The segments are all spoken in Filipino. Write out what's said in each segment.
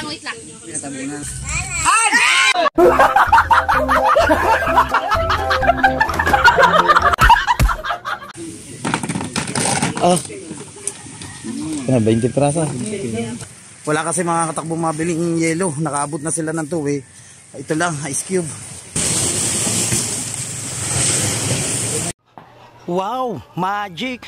wait lang. Pinatabunan. Oh. 20 praso. Wala kasi mga katakbo mabiling yelo. Nakaabot na sila ng 2 eh. Ito lang, ice cube. Wow, magic.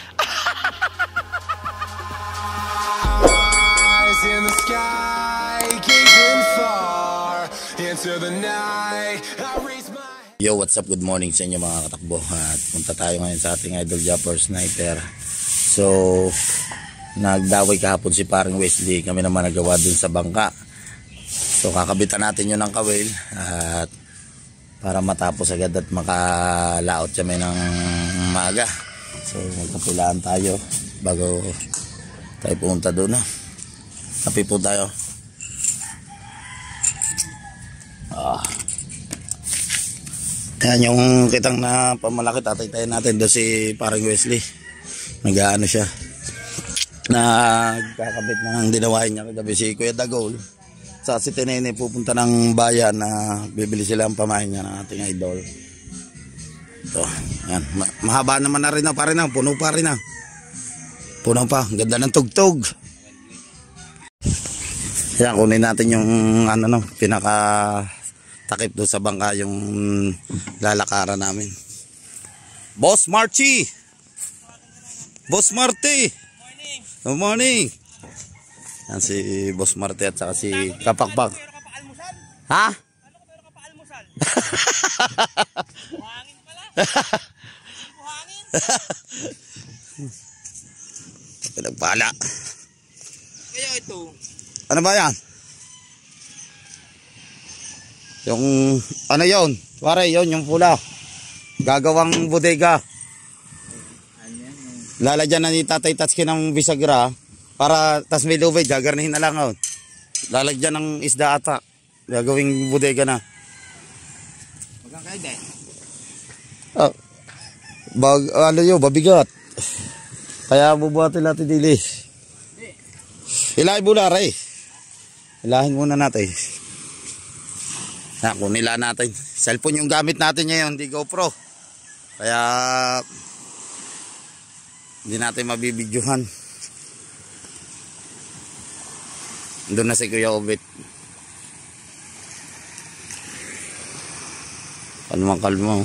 Eyes in the sky, gazing far into the night. I raise my... Yo, what's up? Good morning sa inyo mga katakbo. At punta tayo ngayon sa ating idol Japper Sniper. So, nagdaway kahapon si paring Wesley. Kami naman nagawa dun sa bangka. So, kakabitan natin yun ng kawil. At para matapos agad at makalaot kami ng maaga. So, magkapulaan tayo bago tayo pumunta doon. Kapi po tayo. Yan yung kitang na pamalaki, tatay natin doon si paring Wesley. Nag-ano siya, nagkakabit ng dinawain niya kagabi si Kuya Dagol. Sa si Tinene pupunta ng bayan na bibili sila ang pamahin niya ng ating idol. Ito, yan. Mahaba naman na rin na, pare na, puno pa rin na. Puno pa, ganda ng tugtog. Yan, kunin natin yung ano no, pinaka takip doon sa bangka, yung lalakaran namin. Boss Marchie! Boss Marty! Good morning! Yan si Boss Marty at saka si Kapakpak. Ha? Meron ka pa almusal? Buhangin pala? Buhangin? Pinagpala. Kaya ito. Ano ba yan? Yung ano yon? Pare, yon yung pula. Gagawang bodega. Lalagyan na ni Tatay Tatsuki ng bisagra para tas may lubid, gagarnihin na lang. Oh. Lalagyan ng isda ata. Gagawing bodega na. Magkang kayo din? Oh. Ano yun, babigat. Kaya bubuhatin natin dili. Hilahin muna rin. Hilahin muna natin. Kunila natin. Cellphone yung gamit natin ngayon, hindi GoPro. Kaya hindi natin mabibidyohan. Doon na si Kuya Obit. Kalma.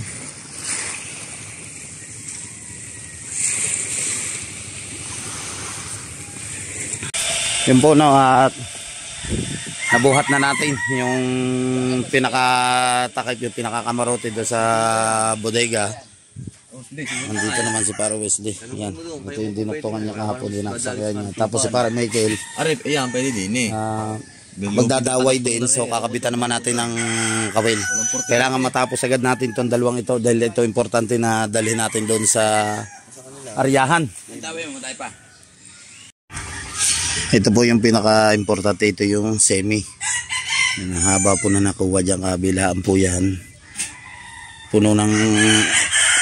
Yun po no, at nabuhat na natin yung pinakatakip, yung pinakakamarote doon sa bodega. Nandito naman si Pare Wesley. Yan. Ito yung dinuktungan niya kahapon, dinaksayan niya. Tapos si Pare Michael, Arif, ayan, pwede din eh. magdadaway din. So kakabitan naman natin ng kawil. Kailangan matapos agad natin itong dalawang ito dahil ito importante na dalhin natin doon sa aryahan. Ito po yung pinaka-importante, ito yung semi. Haba po na nakuha dyan, kabilaan po yan. Puno ng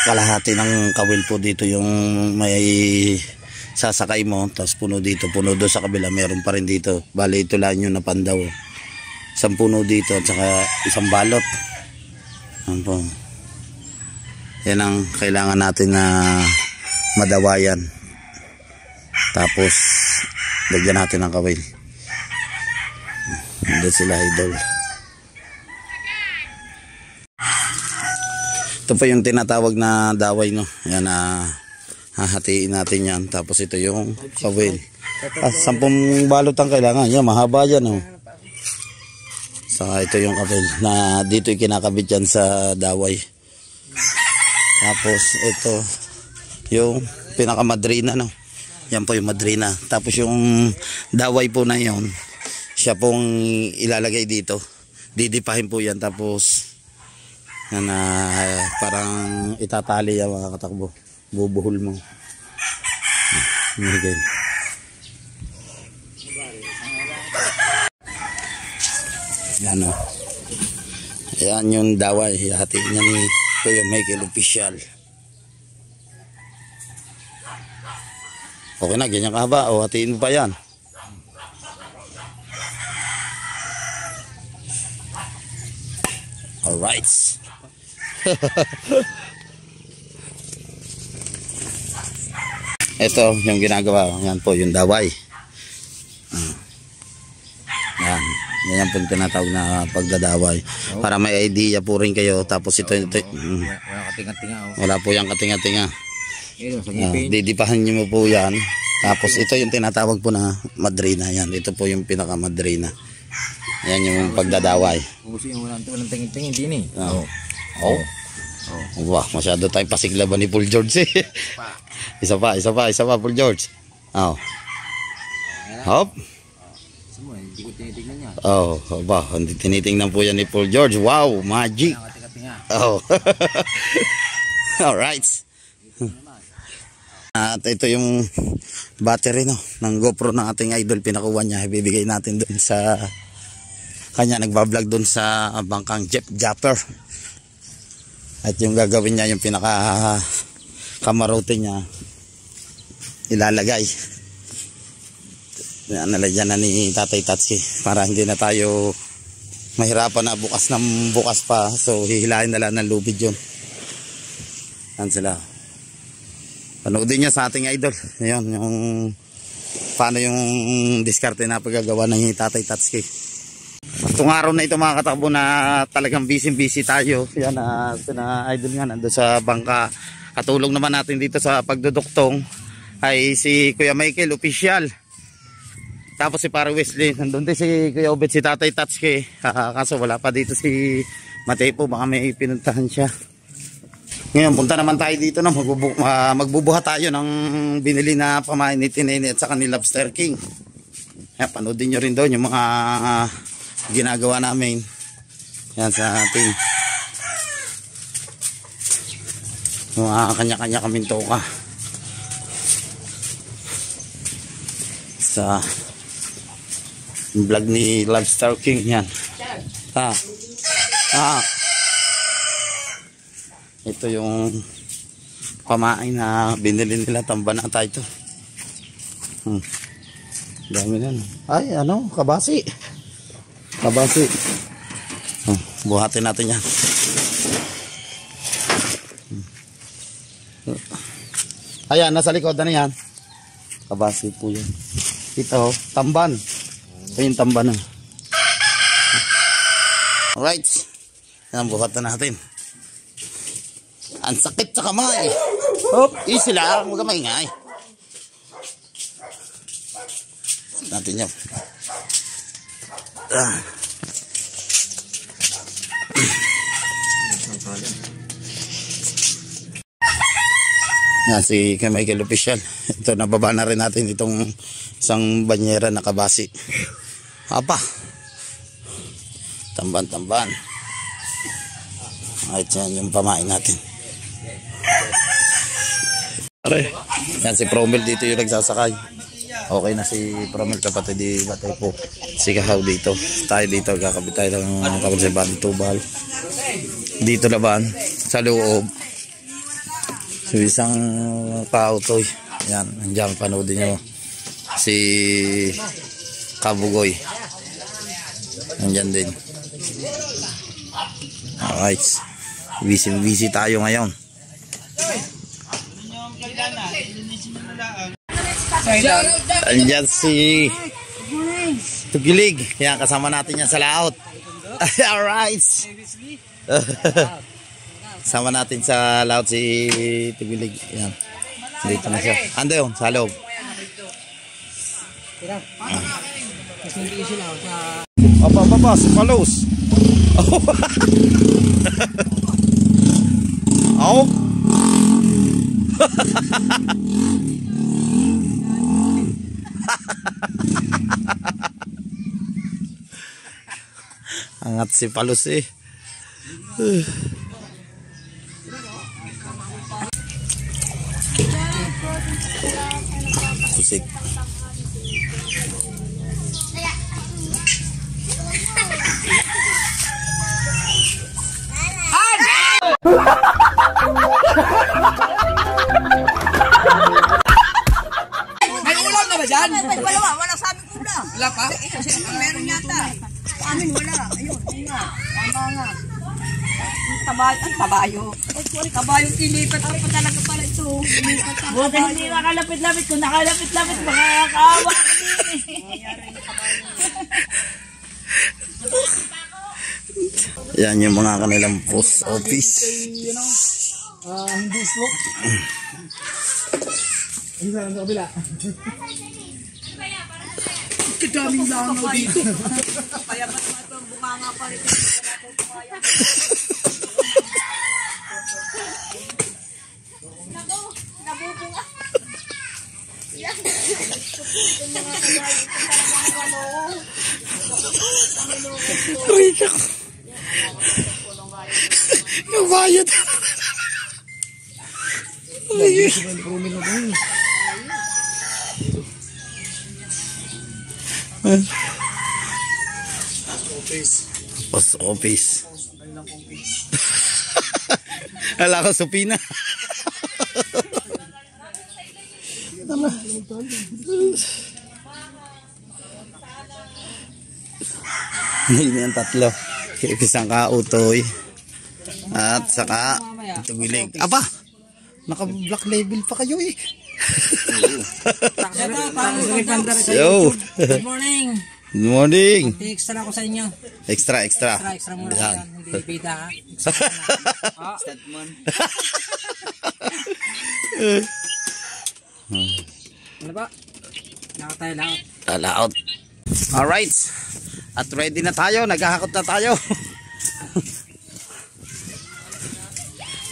kalahati ng kawil po dito yung may sasakay mo. Tapos puno dito, puno doon sa kabila, meron pa rin dito. Bali ito lang yung napandaw. Isang puno dito at saka isang balot. Yan po. Yan ang kailangan natin na madawayan. Tapos lagyan natin ng kawil. Hindi sila idol. Ito pa yung tinatawag na daway no. Yan hahatiin natin yan. Tapos ito yung kawil. 10 balot ang kailangan. Yan mahaba yan oh. Saka ito yung kawil na dito yung kinakabit yan sa daway. Tapos ito yung pinakamadrina no. Yan po yung madrina. Tapos yung daway po na yon, siya pong ilalagay dito. Didipahin po yan. Tapos yan, parang itatali yan mga katakbo. Bubuhol mo. Okay. Yan o. Yan yung daway. Hatiin niya ni Kuya Michael Official. Okay na, ganyan kahaba. O, hatiin mo pa yan. Alright. Ito yung ginagawa. Yan po yung daway. Yan. Yan po yung tinatawag na pagdadaway. Para may idea po rin kayo. Tapos ito. Wala katinga-tinga. Wala po yung katinga-tinga. Sa ngipin. Didipahan nyo po yan. Tapos ito yung tinatawag po na madrina. Yan. Ito po yung pinaka madrina. Yan yung pagdadaway. Kasi yung walang tingin-tingin din eh. Oh. Wah, masyado tayong pasiglaban ni Paul George eh. Isa pa Paul George. Oh. Hop. Hindi ko tinitignan yan. Oh, ba, hindi tinitingnan po yan ni Paul George. Wow, magic. Oh. Alright. At ito yung battery no ng GoPro ng ating idol, pinakuha niya, ibibigay natin doon sa kanya, nagbablog doon sa bangkang Jeep Japper. At yung gagawin niya, yung pinaka kamarote niya, ilalagay. Nalagyan na ni Tatay Tatsi para hindi na tayo mahirapan na bukas ng bukas pa. So hihilahin na lang ng lubid yun. Yan sila. Panoodin niya sa ating idol. Ayun, yung paano yung diskarte na paggagawa ng Tatay Tatsi. Itong araw na ito mga katakbo na talagang busy tayo. Yan na idol nga nandun sa bangka. Katulong naman natin dito sa pagduduktong ay si Kuya Michael official. Tapos si Para Wesley, nandun din si Kuya Obet, si Tatay Tatsuki. Kaso wala pa dito si Matepo, baka may pinuntahan siya. Ngayon punta naman tayo dito na magbubuhat tayo ng binili na pamain ni Tinene at saka ni Lobster King. Panoodin nyo rin doon yung mga ginagawa namin. Yan sa ating mga kanya-kanya kaming toka sa vlog ni Lobster King. Yan. Ito yung pamain na binili nila, tambanata ito. Dami na. Ay, ano, kabasi. Buhatin natin yan. Ayan, nasa likod na yan. Kabasi po yan. Ito, tamban. Ito yung tamban na. Alright. Yan, buhatan natin. Ang sakit sa kamay. Hop, easy lang. Huwag ka maingay. Natin yan. Yan si Kuya Michael official. Ito, nababa na rin natin itong isang banyera na kabasi. Apa. Tamban. Ay, yan yung pamain natin. Yan si Promel dito yung nagsasakay. Okay na si Promel, kapatid di Batay po. Si Kahaw dito. Tayo dito, kakabit tayo ng kakonserbahan tubal. Dito laban, sa loob. So isang pautoy. Yan, nandiyan, panoodin nyo. Si Kabugoy. Nandiyan din. Alright. Busy tayo ngayon. Andiyan si Tugilig. Yan, kasama natin yan sa laot. Alright. Kasama natin sa laot si Tugilig. Yan. Dito na siya. Ando yun, sa loob. Apa, si Palos. Oh. Angat si Palos eh. Pusik. May ulam na ba dyan? Wala sa aming ulam. Wala pa? Meron yata. Sa amin wala. Ayun, nga. Tama nga. Tabayo. Tabayo, ilipat ko pa talaga pala ito. Ilipat ang Buti hindi nakalapit-lapit. Kung nakalapit-lapit, makakaawa ka din Yan yung mga kanilang post office. Hindi po. Isa lang sa kabila. Kadaming langaw dito. Kaya ba't ito ang bunganga pa rin? Nabubunga. Yan. Yung mga kaya ito talagang Rika. Nabayad. Post office. Ala ko supina. Hindi yan tatlo. Isang kautoy. At saka tugilig. Aba! Naka-black label pa kayo eh. Yo! Good morning. Good morning. Extra ako sa inyo. Extra. Extra muna Yan. yan. Hindi bida ka. Statman. Ano ba? Nakatayo lang. Alaot. Alright. At ready na tayo. Naghahakot na tayo.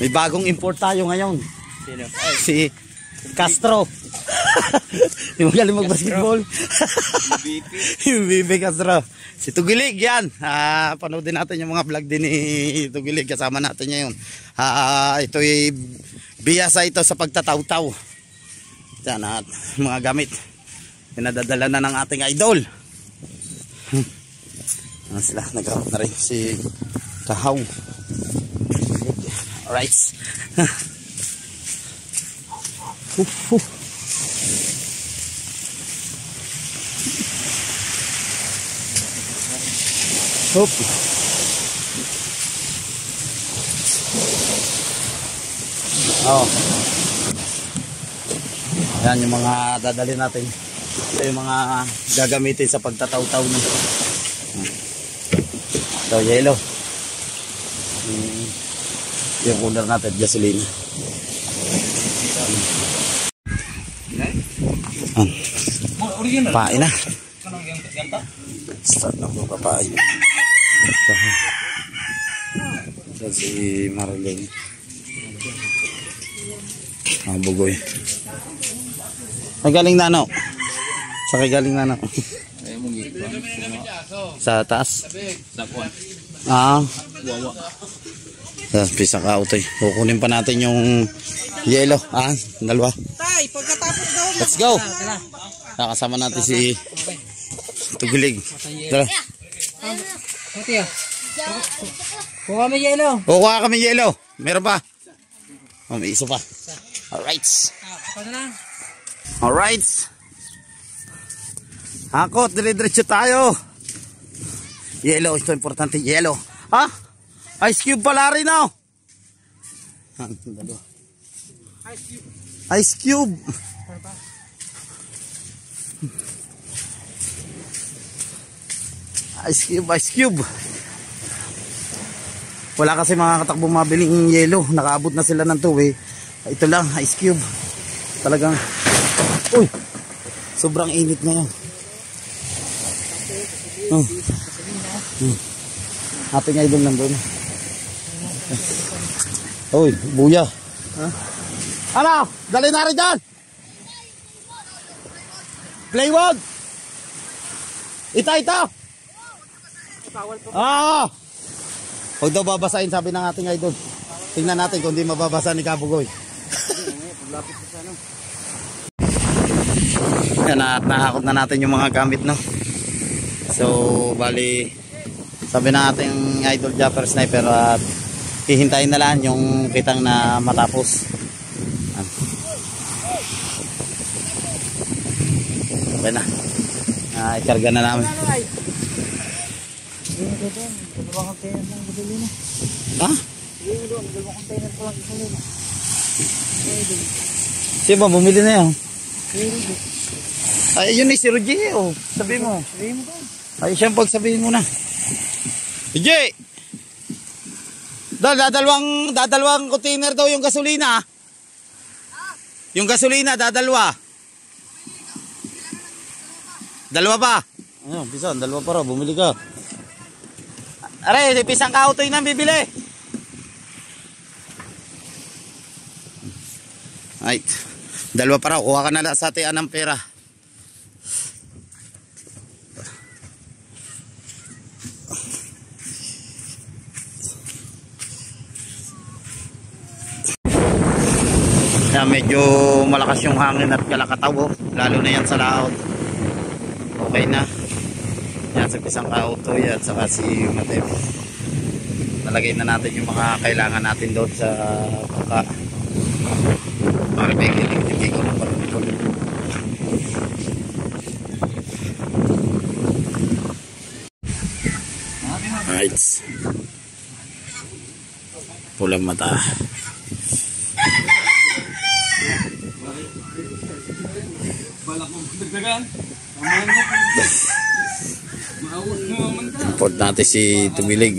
May bagong import tayo ngayon. Si Castro. Yung magaling mag-basketball. Yung BP Castro. Si Tugilig yan. Panoodin natin yung mga vlog din ni Tugilig. Kasama natin niya yun. Ito'y biyasa ito sa pagtataw-taw. Yan at mga gamit. Pinadadala na ng ating idol. Ano sila? Nag-out na rin si Kahaw. Alright. Hop. Oh. Yan yung mga dadali natin. Ito yung mga gagamitin sa pagtataw-taw niya. Ito, yellow. Yung cooler natin, gasolina. Pain na. Start na po papain. Ito si Marilyn. Bugoy. Ay galing na no. Sa galing na no. Sa taas. Pisa ka utoy. Kukunin pa natin yung yellow. Dalawa. Tay, pagkatapos daw. Let's go. Nakasama natin si Tugilig. Tara. Mati ah. Kuha kami yelo. Kuha kami yellow. Meron pa. May isa pa. Alright. Alright. Hakot, dire-diretso tayo. Yellow, ito importante. Yellow. Ice cube pala rin oh. Ice cube. Ice cube. Wala kasi mga katakbo mabiling yelo. Nakaabot na sila ng 2 Ito lang, ice cube. Talagang, uy, sobrang init ngayon. Ating idol nandun. Uy, buya. Ano? Dali na rin dyan. Playwood. Ito. Huwag daw babasahin, sabi ng ating idol. Tingnan natin kung di mababasa ni Kabugoy. Yan, nahakot na natin yung mga gamit, no? So, bali, sabi ng ating idol Japper Sniper at hihintayin na lang yung kitang na matapos. Okay na. Ikarga na namin. Ha? Siya ba, bumili na yan? Ay, yun eh, si Roger. Oh. Sabihin mo. Ay, siyang pagsabihin mo na. Roger! Dadalawang container daw yung gasolina. Yung gasolina, dadalwa. Dalawa pa. Ayun, pisan, dalawa pa raw. Bumili ka. Aray, pisang kautoy na bibili. Ay, dalawa pa raw. Kuha ka na lang sa tiyan ng pera. Yan, medyo malakas yung hangin at kalakataw, oh. Lalo na yan sa laot. Okay na. Yan, sa pisang kauto yan, saka si Mateo. Nalagay na natin yung mga kailangan natin doon sa baka. Maribig ko na parang alright. Pulang mata. Import natin si Tubilig.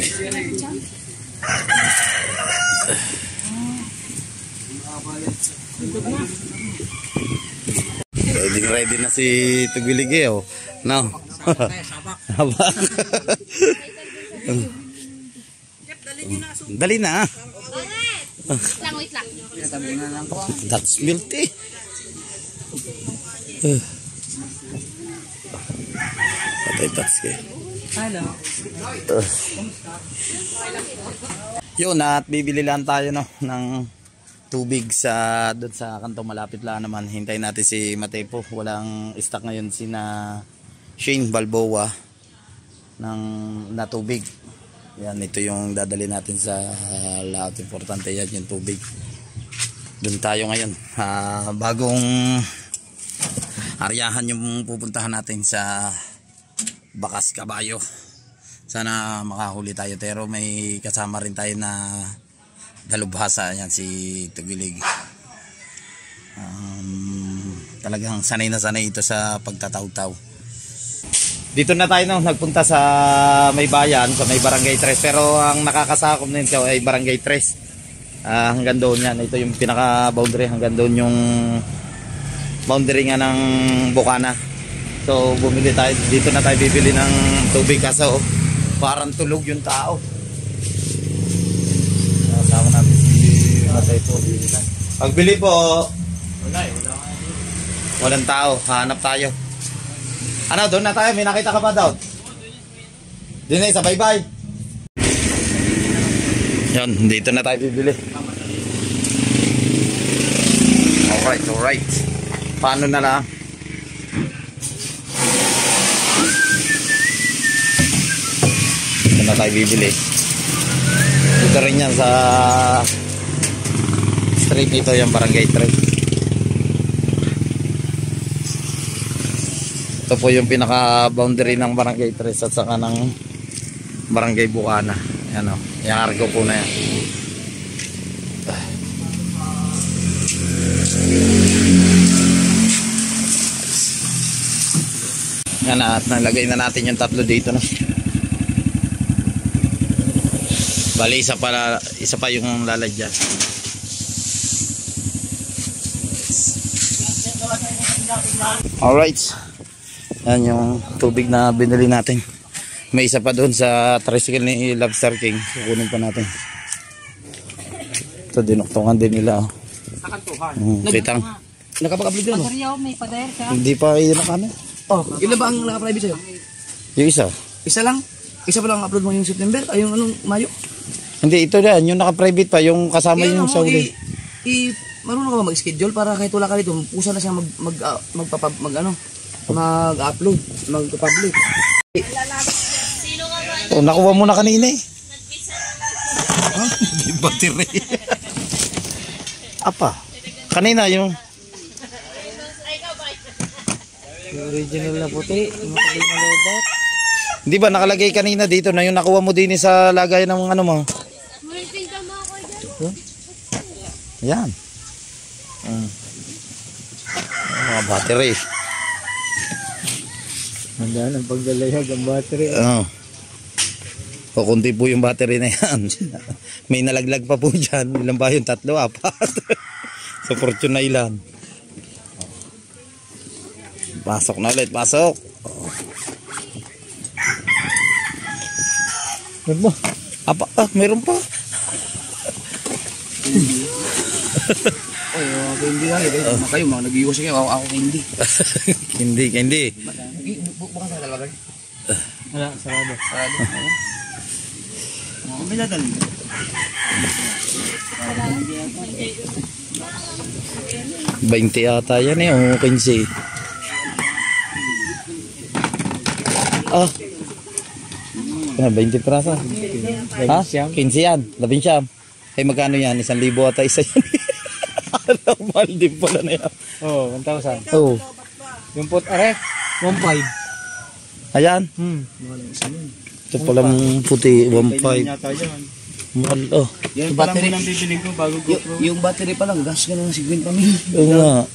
Ready na si Tubilig eh, oh. No. Habak. Dali na. Wait lang. That's milk tea. Patay tats kayo. Hello. Yun, at bibili lang tayo no, ng tubig sa doon sa kanto malapit lang naman. Hintayin natin si Matepo. Walang stock ngayon sina Shane Balboa na tubig. Yan, ito yung dadali natin sa lahat. Importante yan yung tubig. Doon tayo ngayon. Bagong aryahan yung pupuntahan natin sa Bakas Kabayo. Sana makahuli tayo, pero may kasama rin tayo na dalubhasa. Yan si Tugilig. Talagang sanay na sanay ito sa pagtataw-taw. Dito na tayo nagpunta sa may bayan, sa may Barangay 3, pero ang nakakasakop nito ay Barangay 3. Hanggang doon yan. Ito yung pinaka boundary, hanggang doon yung boundary nga ng Bukana. So bumili tayo, dito na tayo bibili ng tubig, kaso parang tulog yung tao. Kasama natin si Matay po. Pagbili po, walang tao, hanap tayo. Ano, doon na tayo, may nakita ka pa daw? Doon na sa bye-bye. Yan, dito na tayo bibili. Alright. Paano na lang? Dito na tayo bibili. Dito rin yan sa street ito, yung Barangay 3. Ito po yung pinaka-boundary ng Barangay 3 at saka ng Barangay Bukana. Yan o, yung argo po na yan. Yan, at nalagay na natin yung tatlo dito, no? Bali, isa pa yung lalagyan. Alright. Yan yung tubig na binili natin. May isa pa doon sa tricycle ni Lobster King. Kukunin pa natin. Ito, dinuktungan din nila. Kitang. Nakapag-upload yun, no? May pader ka. Hindi pa iyon na kami. Oh, ilan ba ang naka-private sa'yo? Yung isa. Isa lang? Isa pa lang upload mo yung September? Ay, yung anong Mayo? Hindi, ito yan. Yung naka-private pa. Yung kasama yung sa uli. Marunong ka ba mag-schedule para kahit wala ka dito, pusa na siya mag-upload, mag-public. Oh, nakuha mo na kanina eh. Di battery. Apa? Kanina yung Original na puti, matagal na lobot. Hindi ba nakalagay kanina dito na yung nakuha mo din sa lagay ng ano mo? Yan. Mga battery. Handa ng pagdalayag ang battery. O kunti po yung battery na yan. May nalaglag pa po dyan. Ilan ba yun? 3, 4. Sa Fortune na ilan. Pasok na ulit. Pasok. Meron pa. Ako hindi nga. Kayo mga nag-iwas kayo. Ako hindi. Hindi. Bukan sa dalawa kayo. Wala, sarado. May dadali. 20 ata yan eh. O 15. Ah. 20 prasa. Ha? 15 yan. 11. Ay magkano yan? 1,000 ata isa yan. Mahal din pala na yan. Oo, 1,000. Oo. Yung pot, 1,500. Ayan. Ito palang puti. 1.5. Mahal. Oh. Yan pa lang mo nang bibiling ko bago GoPro. Yung battery pa lang, gas ka na ng 50 mil. Oo nga.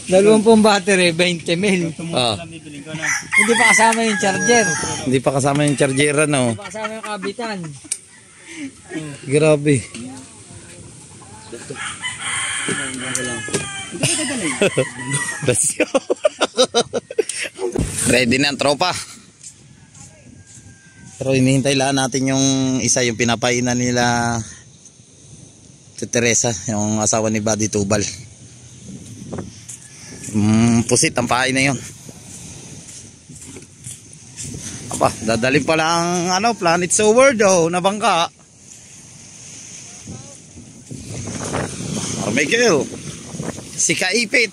20 battery, 20 mil. Ah. Hindi pa kasama yung charger. Hindi pa kasama yung charger no. Hindi pa kasama yung kabitan. Grabe. Ready na ang tropa. Pero hinihintay lang natin yung isa yung pinapainan nila Teresa, yung asawa ni Buddy Tubal. Pusit ang pain na yun. Aba, dadalhin pa lang Planet Sower daw na bangka. Michael, si Kaipit.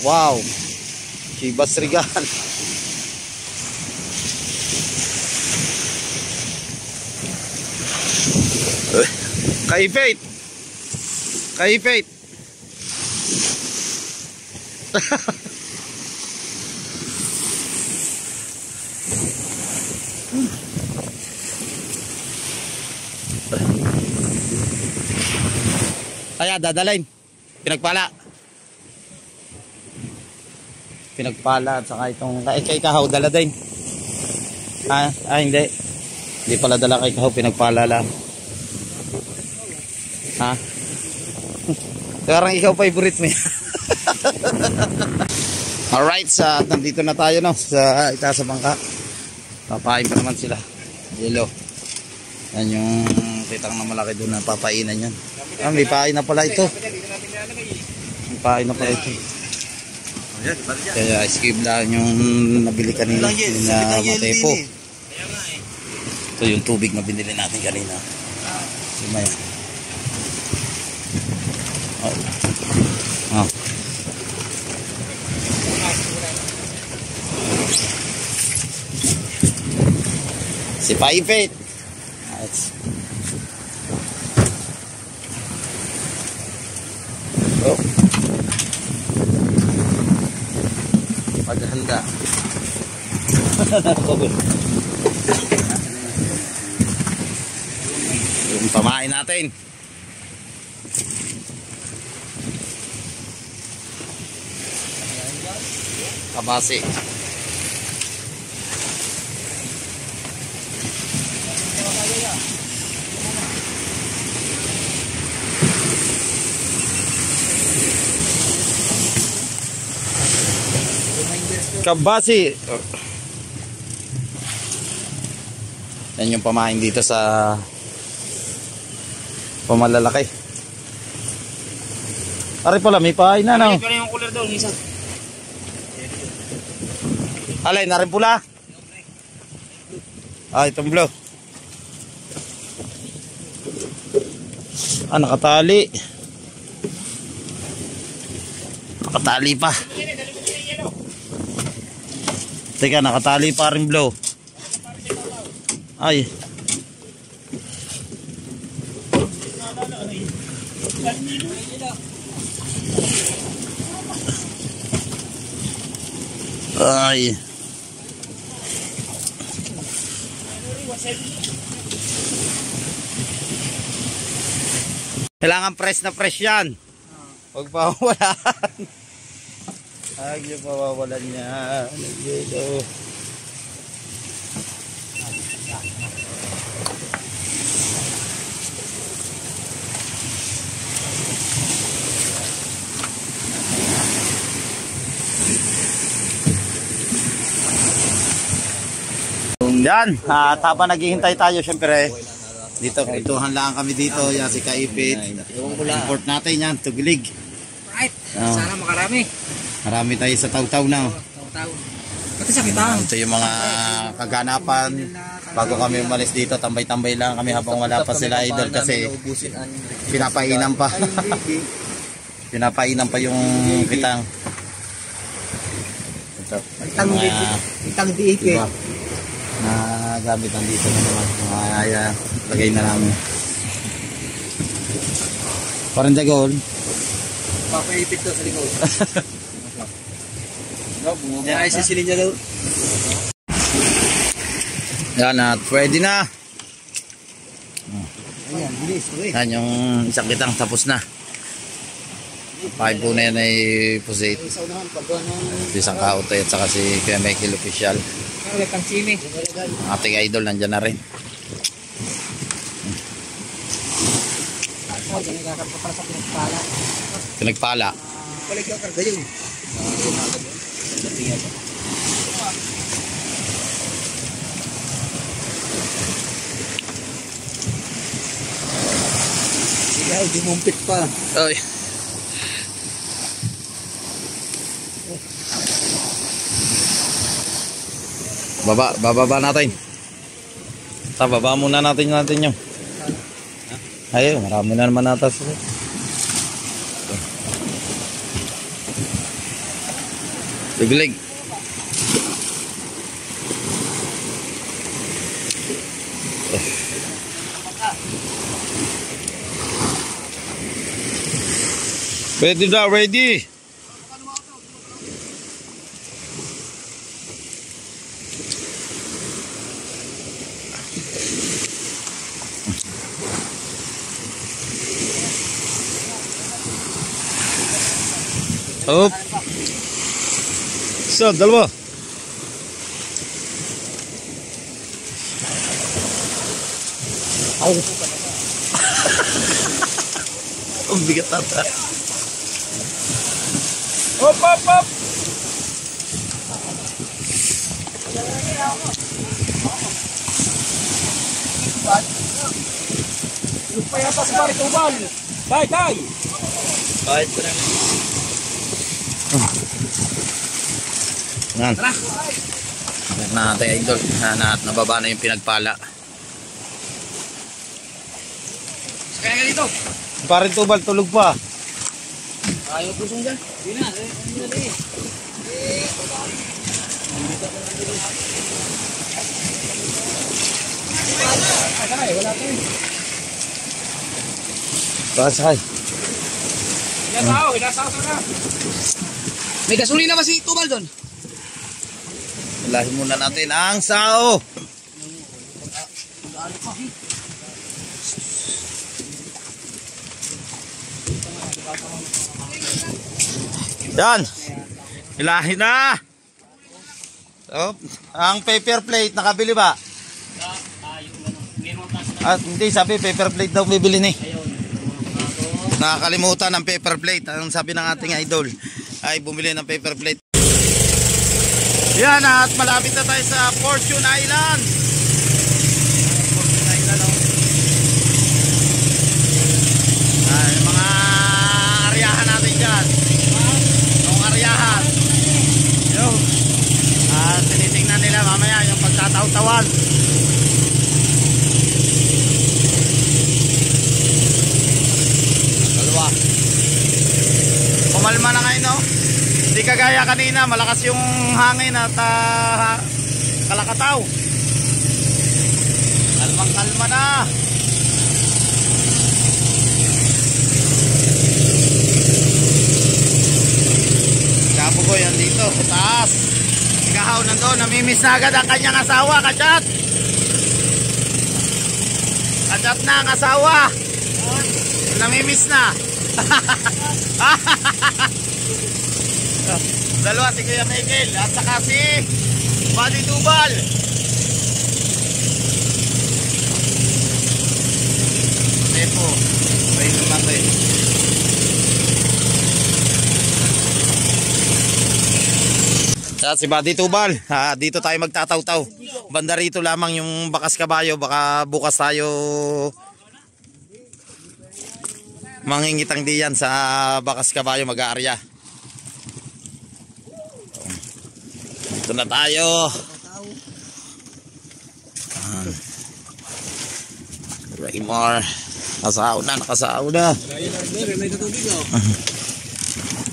Wow, Chivas Regal. Kaipit. Kaya dadalhin. Pinagpala at saka itong kay Kahaw dala din. Hindi. Hindi pala dala kay Kahaw, pinagpala lang. Ha? Parang ikaw favorite mo. Alright, nandito na tayo sa itaas sa bangka. Papain pa naman sila. Yellow. Yan yung kitang na malaki doon na papainan yan. May pain na pala ito. May pain na pala ito. Kaya skip lang yung nabili kanina na matepo. Ito yung tubig na binili natin kanina. Sumaya. Si Paipit. Paghanda. Yung pamain natin. Kabasi. Kabasi. Yan yung pamain dito sa pamalalaki. Ari pala may pain na no. Ito na yung cooler doon, isa. Alay na rin pula. Itong blue. Nakatali. Nakatali pa. Teka, nakatali pa rin blue. Ay. Ay. Kailangan fresh na fresh yan. Huwag pawawalan. Huwag niyo pawawalan yan. Dito. Yan, at habang naghihintay tayo, syempre, dito, ituhan lang kami dito, yan si Kaipit. Import natin yan, tugilig. Right. Sana makarami. Marami tayo sa taw-taw na. Taw-taw. Pati sa kita. Ito yung mga kaganapan. Bago kami umalis dito, tambay-tambay lang kami habang wala pa sila idol kasi pinapainan pa. Pinapainan pa yung pitang. Ito, Itang diik eh. diba? Na gamit nandito na naman. Lagay na namin. Parang dagol. Papaipit to sa likod. Ay, sisilin niya daw. Yan at pwede na. Ayan, bilis. Yan yung isang kitang tapos na. Pahay po na yan ay pusit. Isang kautay at saka si Kuya Michael Official. Ulit ang simi. Ating idol nandyan na rin. Pinagpala. Balik ka karga yun. Ikaw, dimumpit pa. Oy. Bababa natin. Baba muna natin yung. Ayun, marami na naman natas. Biglig. Ready na, ready. Up. So, dalawa. Au. Ang bigat ata. Hop, hop, hop. Lupaya pa sa bari tubal. Tay, tay. Kahit pa rin. Yan. Yan na natin idol. Nababa na yung pinagpala. Kaya nga dito. Parin tubal, tulog pa. Ayaw pusong dyan. Hindi na. Hindi na din. Wala tayo. Pasay. Hinasaw na. May gasolina ba si Tubal doon? Lahin muna natin ang sao. Yan. Ilahin na. So, ang paper plate nakabili ba? At hindi, sabi paper plate daw bibili ni. Nakakalimutan ng paper plate. Ang sabi ng ating idol ay bumili ng paper plate. Yan, at malapit na tayo sa Fortune Island. Fortune Island, oh. Ay, mga aryahan natin dyan. Yung aryahan. Yung tinitingnan nila mamaya yung pagtataw-tawan. Dalawa. Pumalma na ngayon, no? Hindi kagaya kanina, malakas yung hangin at kalakataw. Kalmang-kalma na. Gapo ko yan dito, sa taas. Gahaw nandun, namimiss na agad ang kanyang asawa, Kachat. Kachat na ang asawa. Namimiss na. Dalawa si Kuya Michael at saka si Buddy Tubal. Tepo, ayun naman natin. At si Buddy Tubal, dito tayo magtataw-taw. Banda rito lamang yung Bakas Kabayo, baka bukas tayo mangingitang diyan sa Bakas Kabayo mag-aarya. Dito na tayo. Raymar, nakasaw na.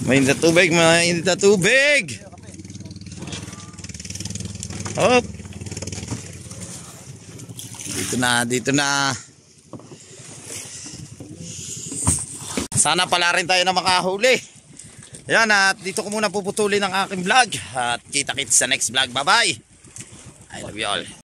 Mainit na tubig. Hop. Dito na. Sana pala rin tayo na makahuli. Yan, at dito ko muna puputulin ang aking vlog. At kita-kits sa next vlog. Bye-bye. I love you all.